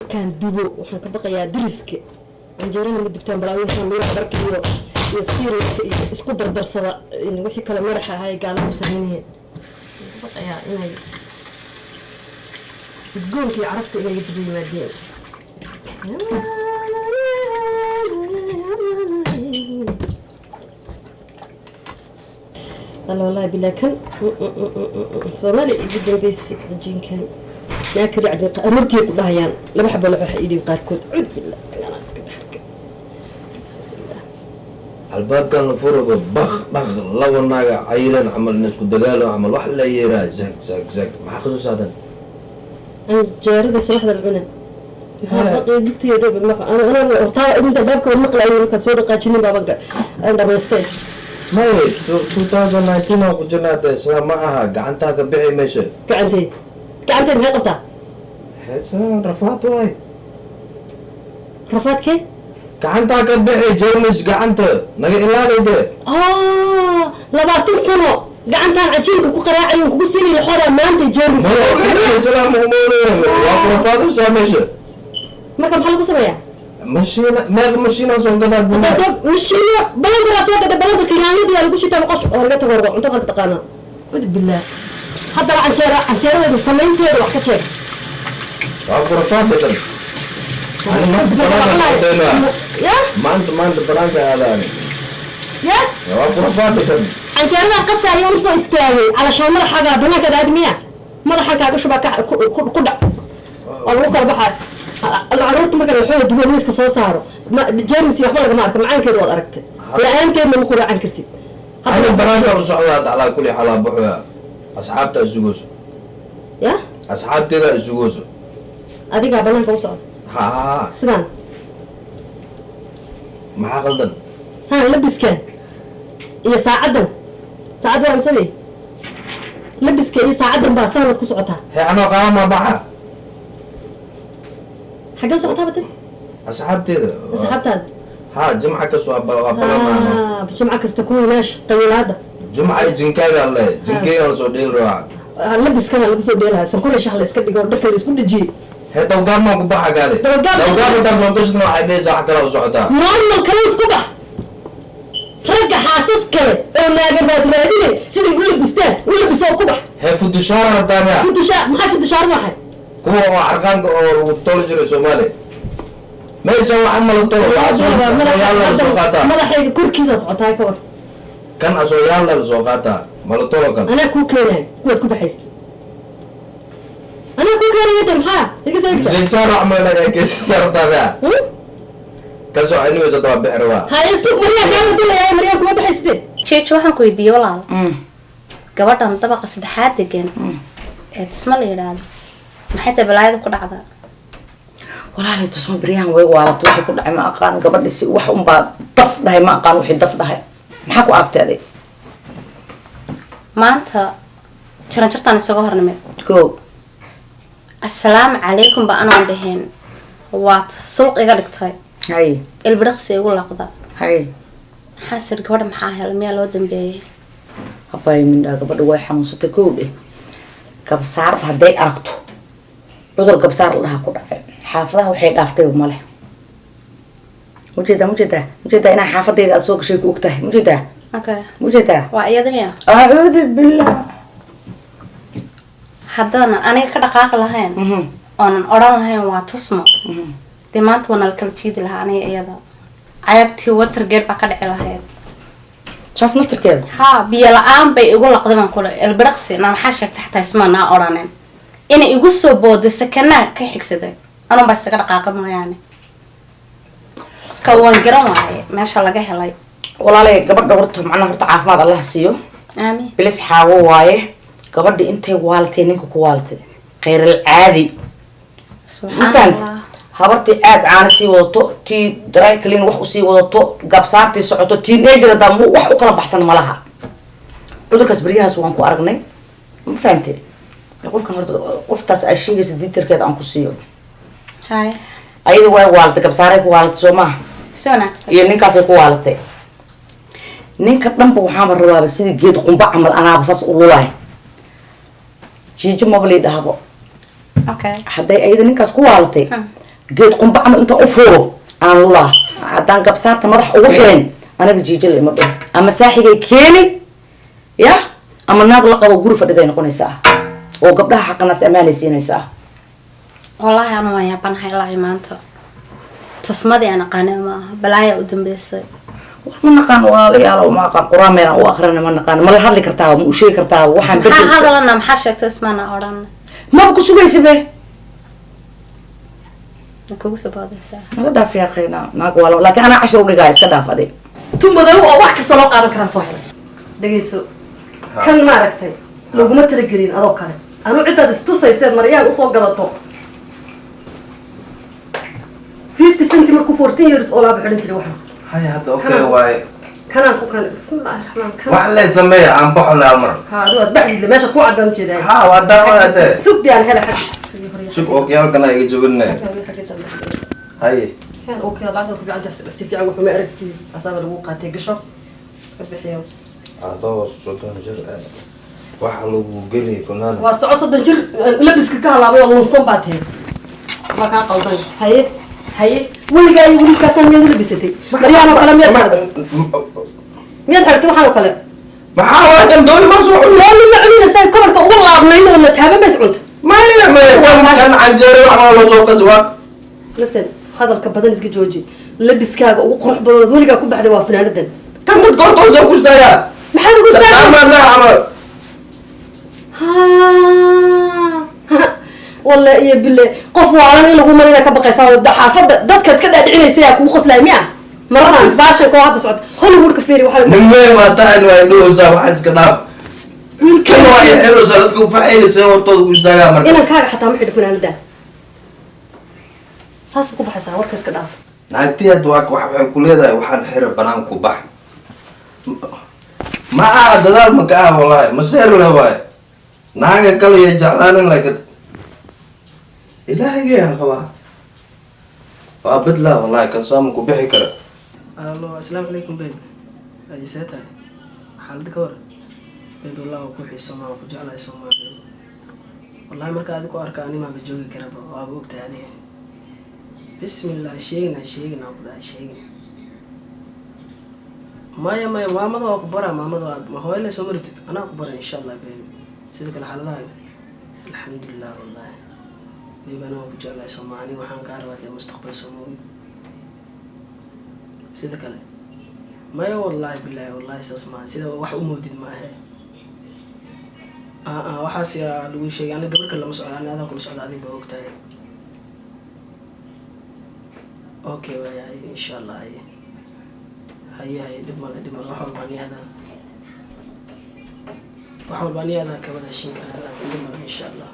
كان دبو وحن كبقيا درسك عنجيرنا ما دبتان بلا وحن لو برك iyo siir isku dardarsada in wixii kala maraxa ahay gaaladu sameeyeen baqaya inay goolkii carafta inay dib yimaadeen والله بالله كان صومالي جدا بيس الجين كان ناكل عدل أمرتي كلها لما حب ولا حيدي قاركود عد بالله أنا أسكت حركة الباب كان فرق بخ بخ لو الناقة عيلا عمل الناس كنت قالوا عمل واحد لا يرى زك زك زك ما حخذوا هذا أنا جارد الصلاح ذا العنب بقي دكتي يا دوب المقع أنا ارتاح أنت بابك والمقلة أيام كان صورة قاتشيني بابك أنا بستيج ما هي 2019 وجنات سوا معها قعنتها كبيعي ماشي قعنتي ما قبتها حسن رفعت واي رفعت كيف؟ قعنتها كبيعي جرمس قعنتها نقي إلا ده لبعتين سنة قعنتها عجينك وقراعي وقسيني الحورة ما أنت جرمس ما هو كده سلام همونه رفعت وسا ماشي ما كان حلقة سبايا مشينا سوق ده مشينا بلد راسك ده بلد كياني دي أنا بوشي تلقش ورقة ورقة أنت قلت قانا ودي بالله حتى العنشارة هذا الصمين تيرو وحكا شيء رفعت ده أنا ما أنت برانك على أنا يا رفعت ده عنشارة قصة يوم سو استوي علشان مرة حاجة بنا كده أدمية مرة حاجة وش بقى كده أو كل بحر العروض ما كانوا يحولوا دول ميسك صاروا جيمس يحمل جماعة معاك كده وأركت لا أنت من مقولة عن كرتي أنا برانك وصعدت على كل حال بحوها أصحابته الزوج يا أصحابتي لا الزوج أديك عبالك وصل ها سنان ما حقلدن سنان لبس كان هي ساعدهم ولا مسوي لبس كان يساعدهم بس سنة تقصعتها هي أنا قام بحا حاجة صعتها بدل أصحابتي أصحابتها ها جمعة كسوة بلا جمعة كستكون ماشي طويل هذا جمعة جنكاي الله جنكاي أنا صديق روعة لبس كان لبس وديلها سنكون شغلة اسكت يقول دكتور يسكت تجي هي توقع ما كبحة قالي توقع بدل فوقش نوع عديسة حكرا وصعدها نعم كلاس كبح رجع حاسس كده ما قدرت تلاقيه سيدي يقول لك بستان ولا بيسوق كبح هي فوتوشارة الثانية فوتوشار ما حد فوتوشار واحد كوا عرقان والطول جري سومالي ما يسوي عمل الطول ما راح يكون كذا صعتها كور كان أسويان للزوقاتها مال الطول كان أنا كوكينا كوبحيس أنا كوكينا يدم ها زين شارع عمل لك كيس صار تابع كسو عيني وزدوا بحروا هاي استوك مريم كانت يا مريم كم بحسدي شيء waxaan ku weydiiyay walaal gabadhan dabaqa saddexaad degan ee tusma la yiraahdo maxay tabalayda ku dhacdaa walaal tusma bariyan way waalad waxay ku dhacay ma aqaan gabadhi si wax un baa daf dhahay ma aqaan wixii daf dhahay maxaa ku agtaaday maanta jaranjartan isaga hornimay go assalaamu calaykum ba anaan dhahayn waad sulq iga dhigtay hay ilbiriqsi igu laqda hay xasir gabadha maxaa helay miyaa loo dambeeyay habay mindha gabadha way xanuunsatay kowdhe gabsaar hadday aragto cudur gabsaar la dhaha ku dhacay xaafadaha waxay dhaaftay male mujeda inaa xaafadayda aad soo gashay ku og tahay mujeda okay mujeda waa iyada miya acuudu billah haddaanan aniga ka dhaqaaqi lahayn oonan odhan lahayn waa tusmo dee maanta waa nala kala jiidi lahaa aniga iyada cayabtii watergate baa ka dhici lahayd saas naftirkeeda haa biyo la-aan bay igu laqday baan kule elbiriqsi naa maxaa sheegtay xataa isma naa odhanin inay igu soo booday sakanaa ka xigsaday anun baa isaga dhaqaaqad mooyaane ka waan garan waaye meesha laga helay walaalay gabadha horta macnaha horta caafimaad allah siiyo aamin bilis xaawo waaye gabadha intay waalatay ninka ku waalatay khayral caadi subxaanallah habartii aad caana sii wadato tii dry clean wax usii wadato gabsaartii socoto teenager da wax u kala baxsan malaha cudurkaas bariyahaas waan ku aragnay ma fahamtay qofkan horta qoftaas ay sheegaysa diintarkeeda aan ku siiyo hay ayada way waalatay gabsaaray ku waalatay soo maaha si wanaagsan iyo ninkaasay ku waalatay ninka dhanba waxaaba rabaaba sidii geed qumba camal anaaba saas ululahay jiijo maba lii dhahabo okay hadday ayada ninkaas ku waalatay geed qumba camal inta u fuuro aan lulaa haddaan gabsaarta madax ugu xirin anaga jiijala ima dho ama saaxigay keeni ya ama naag la qabo guri fadhiday noqonaysaa oo gabdhaha xaqanaas ammaanaysiinaysaa wallaahi ana waan yaabanahay ilaa maanta tusmadii aan aqaanay ma aha balaaya u dambeysay ma naqaan walaalayaal ma aqaan quraan meel aan u aqrina ma naqaan ma la hadli kartaa ma u sheegi kartaa waxaan maxaa hadalana maxaa sheegtay ismaana odhan maba ku sugaysa be kugu soo boodaysaa naga dhaaf yaaqeena naag wala laakiin anaa cashar u dhigaa iska dhaaf ade tumadow oo wax kasta loo qaadan karaan soo helay dhegeyso kan maaragtay laguma talagelin adoo kale anuu ciddaad istusayseed maryahan usoo gadato 50 centi markuu 14 years oo laaba xidhan jiray waxaan هاي هذا اوكي واي kanaan ku kan bismillahi raxmaan kan وعلى سميه عم بحول الامر ها aduu aad baxdi meesha ku cadaan jeedaa ها ودا هذا sugdi aan hela xag شوف اوكي هلكن اي جبنا هاي kan okay lacagta ku fiican tahay si fiican wuxuu ma aragtay asaaba lagu qaatay gasho iska bixiyo هذا صوتون جر waxa lagu gali fanaan waa soco 30 jir labiska ka halaabay oo lunsan baa tahay ma ka qaldan haye haye weligaa iyo wiilkaasna miyaad u labisatay maryahan oo kale miyaad xirtay waxaan oo kale maxaa waadan dooni ma soo xulay looli macnina say kobarka ugu laabnayn oo la taaban bays cunta ma ina ma kan canjeero waxa loo soo qaswa listen hadalka badan iska jooji labiskaaga ugu qurux badan weligaa ku baxday waa fanaanadan kan dad goortoo soo kustaya maxaad ugu saama saacay la amal والله يا بالله قف وعلى إنه هم اللي كبقى يساوي حافظ ضد كذا كذا أدعي سيا كو خص لاميا مرة فاشل كو هذا صعد هوليوود كفيري وحلو من وين ما تاين ويدو سا وحس كداب كل واحد حلو صارتكم فعيل سوى طول كستايا مرة إنا كاغا حتى ما حد فينا ندا ساس كو بحسا وركس كداف naagtii had waxay ku leedahay waxaan xiro banaanku bax ma aha dadaal ma ka ah wallaahi ma seer le waaye naaga kale iyo jeclaanin laakiin ilaahigayaan qabaa waa badlaa wallaahi kan saamu ku bixi kara الو السلام عليكم بيبي اي ساعتها حالتك كور بيبي والله ku xiiso ma ku jeclahay Soomaaliya wallahi marka aad ku arka anima ma joogi karaba waa ogtahay adiga bismillah sheegna ku dhaay sheegna maya maamada waa ku bara maamada ma hooyle soo martid ana ku bara insha Allah bيبي sida kale xaaladaha alxamdulillah wallahi bيبي ana ku jeclahay Soomaaliya waxaan ka rabaa mustaqbal Soomaaliya sida kale maya wallahi billahi wallahi sasma sida wax u moodid ma aha waxaas yaa lagu sheegay aniga gabar kale lama socdo aniga adaa kula socda adiga baa ogtahay okay waay insha Allah haye dhib male wax walba niyada ka wada shin karnaa laakiin dhib male insha Allah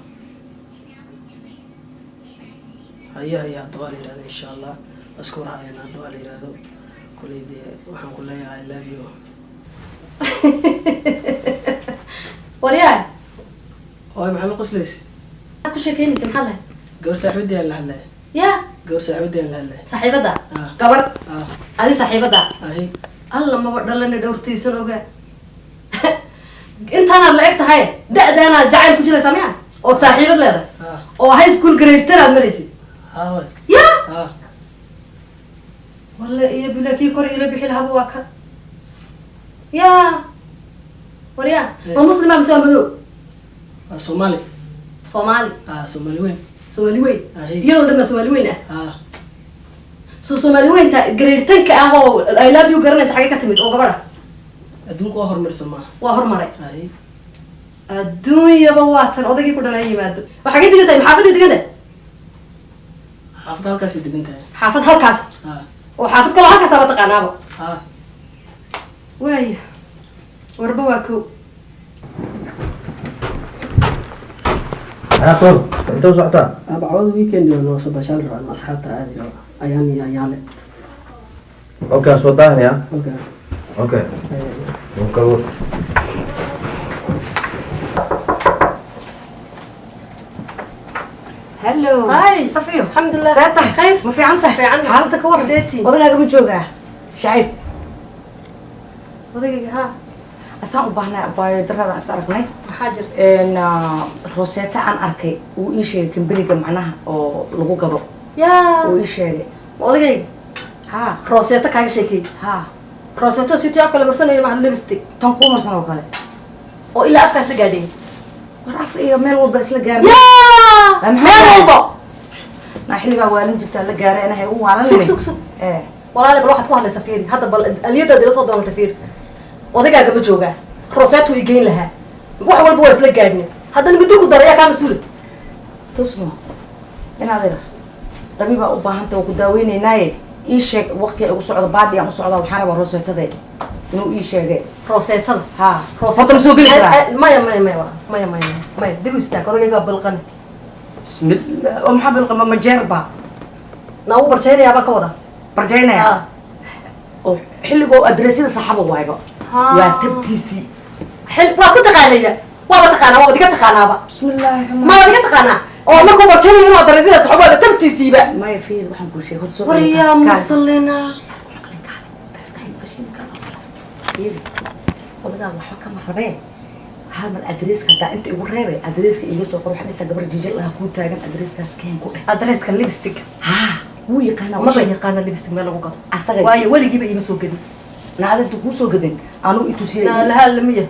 haye hadda yiraahdo insha Allah asku raayna hadda yiraahdo kuleydi waxaan ku leeyahay I love you وريان oo maxaa qoslaysi ku sheekeynaysa maxaa lahayd gabar saaxiibadii la hadlay ya gabar saaxiibadii la hadlay saaxiibada gabar adi saaxiibada ay alla maba dhalana dhowrtaysan ogaa intaana la eg tahay da'daana jacayl ku jiraysaa miya ood saaxiibad leedahay oo high school grade 10 aad maraysid ya والله إيه بلا كي كوري إلى بحيل هذا واقع يا وريان ما مسلم أم سامدو Somali Somali Somali وين Somali وين هي يلا دم Somali وين Somali وين تا جريد تنك أهو I love you قرني سحاجة كتمت أو قبره أدونك أهر مرسمة وأهر مرة هي الدنيا بواتن أو دقيقة كنا هي ماد وحاجات دي كده محافظة دي كده حافظ هالكاس دقنتها حافظ هالكاس وحافظ كل هالكاس أبغى تقنعه واي وربواكو يا طول انت وصعتها بعوض ويكند وانا صبا شال مع اصحابتها هذه ايامي ايالي اوكي صوتان يا اوكي اوكي وكلور هلو هاي صفيو الحمد لله ساتح خير ما في عنده حالتك ورا سيتي ودقاق من جوجها شعيب ودقيقة ها أسان وباهنا باي درada as aragnay حاجر een rooseta aan arkay uu ii sheegay kambaniga macnaha oo lagu gado yaa oo ii sheegay odagayga ها rooseeto kaaga sheekeeyey ها rooseeto si tii afka la marsanayo maha lipstick tan ku marsan oo kale oo ilaa afkaas la gaadhay war af iyo meel walba isla gaaray yaa meel walba na xilliga waalin jirta la gaaray anahay u waalan sug walaali bal waxaad ku hadlaysaa fiiri hadda bal aliyadaad ila soo doonata fiiri odagaaga ma joogaa rooseeto ii geyn lahaa wax walba waa isla gaadhnay haddana middo ku dara yaa kaa mas-uula tusmo inaad ira dabiiba u baahantay oo ku daaweynaynaay ii sheeg waqti ay ugu socdo baadi aan u socdo waxaan rabaa rooseetadeed inuu ii sheegay rooseetada ha rooseetada ma soo geli karaa maya dib u istaag odagayga balqani bismillah oo maxaa bilqama ma jeerba naa uu barjaynayaa baan ka wadaa barjaynaya oo xilligoo adreesida saxaba waayba waa tabtiisii waa ku taqaanayda waaba taqaanaa waaba diga taqaanaaba bismillaahi rahmaan ma waad iga taqaanaa oo markuu barjaynayo inuu adareysidaa saxabaada tabtiisiiba maya fiir waxaan kuu sheegay hor soo waryaa muslina odagaa waxba kama rabee hal mar adreeska haddaa inta igu reebay adreeska iiga soo qor waxaa dhisa gabar jijal lahaa kuu taagan adreeskaas keen ku dheh adreeska lipstick haa wuu yaqaanaa maba yaqaana lipstick meel lagu gado asaga waayo weligiiba iima soo gadin naadintu kuu soo gadan anuu itusiyay lahaa lamiya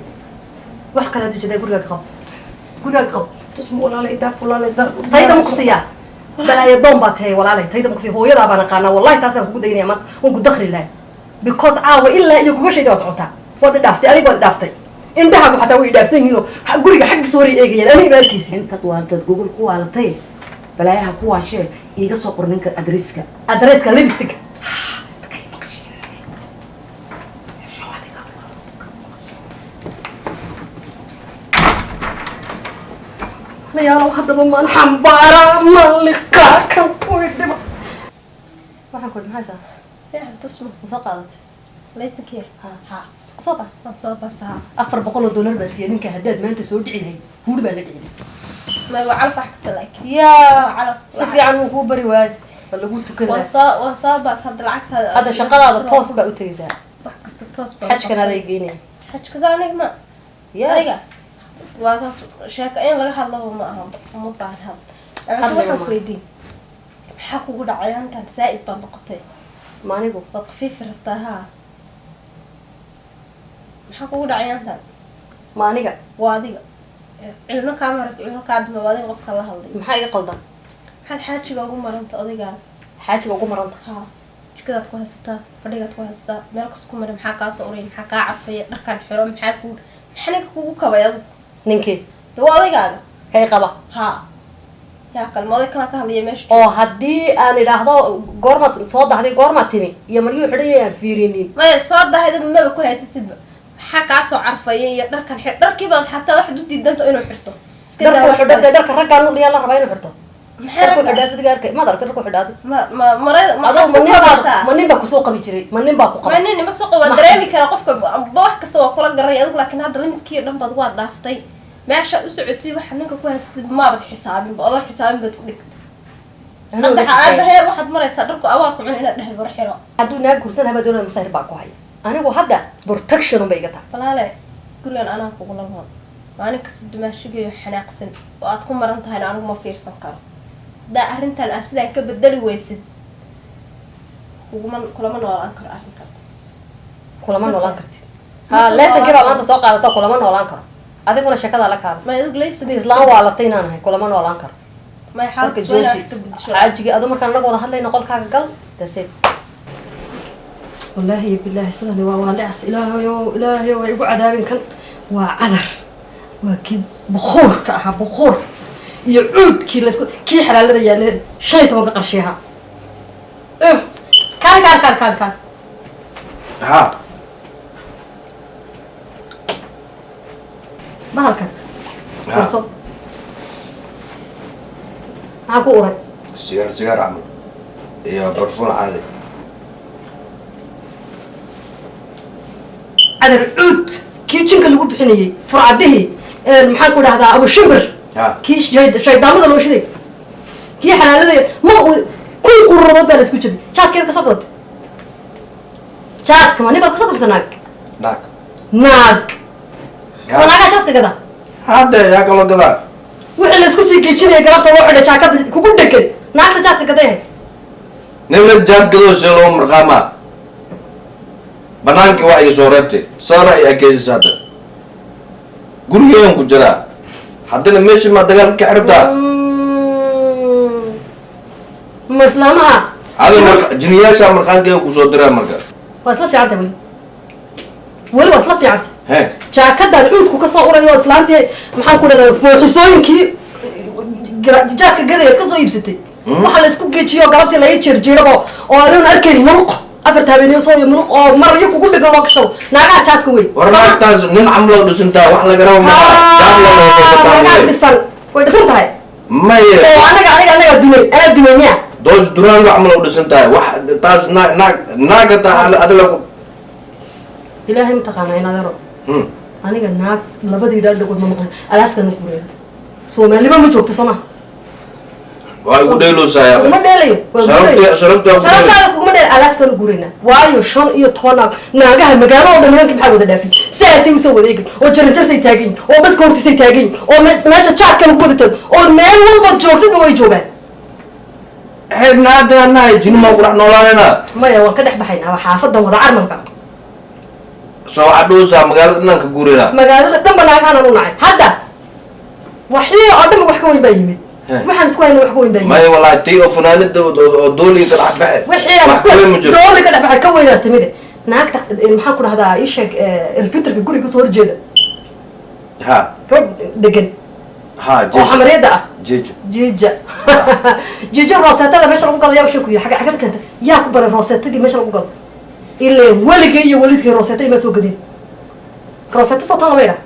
wax kale aad ujeedaa gurigaaga qabo tusma walaalay daaf walaalay dar tayda ma ku siiyaa balaayo doon baa tahay walaalay tayda ma ku siiya hooyadaa baan aqaanaa wallahi taasaan kugu daynaya maanta waan ku dakri lahay because caawa ilaa iyo gubashayda waa socotaa waad idhaaftay aniga waad idhaaftay indhahaagu xataa way idhaafsan yihiinoo guriga xaggiisa hor eegayaan aniga baarkiisa intaad waalataad gogol ku waalatay balaayaha ku waashee iiga soo qor ninka adreeska lipstick layaalow haddaba maan xambaara maliqaa kan kuwi dhima waxaan kudhi maxay saa tusmo ma soo qaadatay laysankiya ha kusoo baas waan soo basaa $400 baan siiya ninka haddaad maanta soo dhici lahayd huuri baa la dhici may waa calaf wax kasta laakiin yaa calaf si fiican wuu kuu bari waayo ba lagu tukan waan soo baas hadda lacagtaada hadda shaqadaada toos baa u tegaysaa wax kasta toos baa xajkana aday geynaya xajka saanig ma yes waa taas sheeko in laga hadlaba ma aha uma baahan laakiin waxaan ku weydiin maxaa kugu dhacay halkan zaa'id baad noqotay maanigu waad qafiifi rabtaa haa maxaa kugu dhacay halkan maaniga waa adiga cilmo kaa maras cilmo kaa dhima waa adiga qofka la hadlay maxaa iga qaldan maxaad xaajiga ugu maranta odaygaa xaajiga ugu maranta haa jikadaad ku haysataa fadhigaad ku haysataa meel kas ku maray maxaa kaa soo uraya maxaa kaa cafaya dharkan xiro maxaa ninka kugu kabay adigu ninkii de waa odaygaaga kay qaba haa yaa kalma oday kalaa ka hadlaya meesha oo haddii aan idhaahdo goormaad soo dahday goormaad timi iyo maryuu xidhan aan fiirinin maya soo dahayda maba ku haysatidba maxaa kaa soo carfaya iyo dharkan xir dharkiibaad xataa waxaad u diidanta inuu xirto dharku xidhan dee dharka raggaa nuliyaa la rabaa inuu xirto maxay dharku xidhaa sidiga arkay maad aragtay dharku xidhaadi marada ma nin baa kusoo qabi jiray ma nin baa ku qaba nin ma soo qaba waa dareemi kara qofka wax kasta waa kula garay adigu laakiin hadda limidkii dhan baad waa dhaaftay meesha u socotay waxa ninka ku haysatid maabad xisaabinba odan xisaabin baad ku dhigtay hadda heer waxaad maraysaa dharku awaar ku cun inaad dhex bar xiro hadduu naag kursan habaa dowlada masaahir baa ku haya anigu hadda protection unbay iga tahay walaale gurigan anaa kugula nool maalin kasta dumaashigayo xanaaqsan oo aad ku maran tahayna anigu ma fiirsan karo haddaa arrintan aad sidaan ka bedeli weysid kulama noolaan karo arrinkaas kulama noolaan kartid ha leesankii baa maanta soo qaadato kulama noolaan karo adiguna sheekadaa la kaala may adigu leysan sidii islaan waalatay inaan ahay kulama noolaan karo may marka xaalad jooji xaajigii adu markaan anaga wada hadlayna qolkaaga gal daseed wallaahi bilaahi sidani waa waalicaas ilaahayo waa igu cadaabin kan waa cadar waa kii bukuurka ahaa bukuur iyo cuudkii laysku kii xalaalada yaaleen 15 qarshiyaha kaan ها bahalkan furso maxaa ku uray سيجار عمل يا برفون عادي cadar cuud kii jinka lagu bixinayay furcadihii maxaan ku dhahdaa abu shimbir ها kii shaydaamada loo shiday kii xalaalada ma kuwii qururood baa la isku jiray jaadkeed ka soo gadatay jaadka ma nin baad kasoo gabsa naag ناك naag waa naagaa jaadka gada هذا يا كلو كذا wixii la isku sii gejinaya galabta loo xidhay jaakada kugu dhegan naagta jaadka gadayahay نملة جاب كذا سلوم مرقامة بنانك واحد صورته صار أكيد ساده قول يوم كجرا حتى لما يشي ما دقال كحربتا مسلمها هذا جنياش مرقان كيو كسودرا مرقا وصل في عرض ولي وصل في عرض هه jaakada cuudku ka soo urayo islaantii maxaan ku dhaday fooxisooyinkii jaadka gadaya ka soo iibsatay waxa la isku geejiyo galabtii la jirjirabo oo aan arkayn muruq afarta habeenimo soo muruq oo mar iyo kugu dhigan oo ka soo naaga jaadka way warmaataas nin amlo dhusinta wax laga rabo ma jaad la naaga dhisan way dhisan tahay may anaga dumay miya doos duraan wax amlo dhusinta wax taas naaga ta adala ilaahay mutaqaana inaad aro aniga naag labadiida dhagood ma maqan alaaska na gureeyo Soomaaliba ma joogto Soomaa waa ugu dheeloosaaya ma dheelayo sharafta kuma dheel alaaska na gureena waayo 5 iyo 10 naagaha magaalada nimanka maxaa wada dhaafin saasay u soo wadeegin oo jaranjartay taagin oo baska hortisay taagin oo meesha jaadka lagu wada taag oo meel walba joogtada way joogaan xeebnaada nahay jinma qurax noolaanayna maya waan ka dhex baxaynaa xaafadan wada carmalka soo cadhoosa magaalada dhanka guurina magaalada dhanba naagahan u nacay hadda waxii oo dhan wax ka weyn baa yimid waxaan isku haynaa wax ka weyn baa yimid may walahi tii oo funaanada oo dooli ka dhex baxay wixii aan isku dooli ka dhex baxay ka weynaas timid naagta maxaan ku dhahdaa ii sheeg elfitrka guriga soo horjeeda ha rod degan ha oo xamareeda ah jija jija roosetada meesha lagu gado yaa u sheeg ku yahay xagad kanta yaa ku baray roosetadii meesha lagu gado ilaa waligay iyo walidkay rooseta ima soo gadin rooseta soo tan leeyahay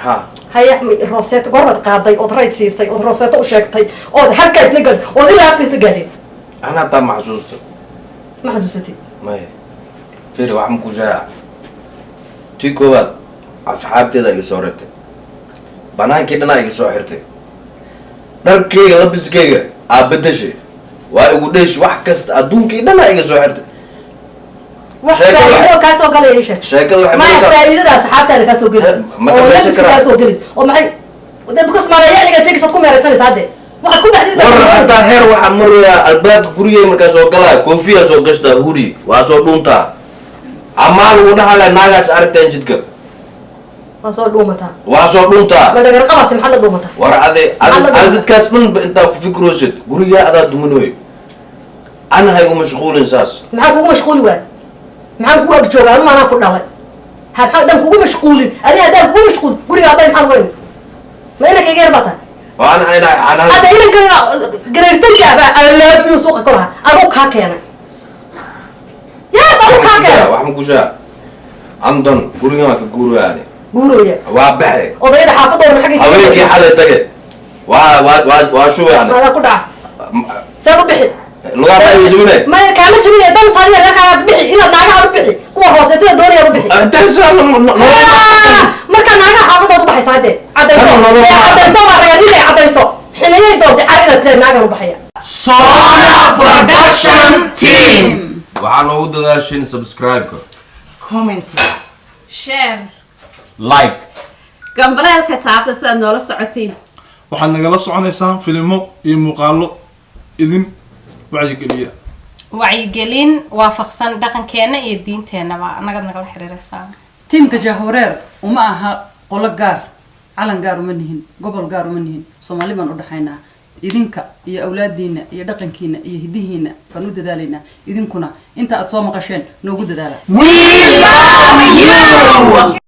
ha haya rooseta gorbad qaaday oo rayd siistay oo rooseta u sheegtay oo halka isla gal oo ilaa afka isla gaadhay ana ta maxsuusta ma xasuusatay may firi wax ma ku jaa tii koowaad asxaabteeda iga soo rartay banaankii dhanaa iga soo xirtay dharkeyga labiskeyga aa bedeshay waa igu dheeshi wax kasta adduunkii dhanaa iga soo xirtay wax kaasoo galaya isha sheekada waxay ma faa'iidada asxaabtaada kaasoo gelaysa oo labiska kaasoo gelaysa oo maxay dadka Soomaaliya iliga jeegisa ku meeraysanaysa hadde waxaad ku baxday war hataa heer waxa maraya albaabka gurigay markaa soo galaa koofiya soo gashtaa huri waa soo dhuuntaa amaa lagu dhahala naagaas aragtaan jidka waa soo dhuumataa waa soo dhuuntaa ma dhagar qabatay maxaa la dhuumataa war dadkaas dhan intaa ku fikroosid gurigaa adaa dumanooy ana hay u mashquulin saas maxaa kugu mashquuli waay maxaan ku ag joogaa anu maanaa ku dhalay maxaa dhan kugu mashquulin adiga haddaan kugu mashquul guriga hadday maxaa lagu ma inanka iga yar baa tahay waan hadda inanka gareertanka abaa alaafiyo suuqa ku lahaa aduu kaa keenay yes aduu kaa keenay wax ma kushaa amdan gurigaa ka guurayaani guurooya waa baxe odayada xaafadooda xagga haweenkii xalay tage waa shubayani maadaa ku dhaca saad u bixi lugaa baa jibine ما كان جميل دم طريقة لك على بحي إلى ناقة على بحي قوة وسيلة دوري على بحي مركا ناقة حافظة على بحي ساعتين عديسو ما رجالي عديسو حين يدور تعالى ناقة على بحي Sona Productions Team. waxaan ugu dadaashin subscribe-ka Comment. share Like. gambaleelka taabta si aad noola socotiin waxaad nagala soconaysaan filimo iyo muuqaalo idin wacyigeliya wacyigelin waafaqsan dhaqankeena iyo diinteenaba nagad nagala xiriiraysaa tiimka jahwareer uma aha qolo gaar calan gaar uma nihin gobol gaar uma nihin Soomaali baan u dhaxaynaa idinka iyo awlaadiina iyo dhaqankiina iyo hidihiina baan u dadaalaynaa idinkuna inta aad soo maqasheen noogu dadaala We love you.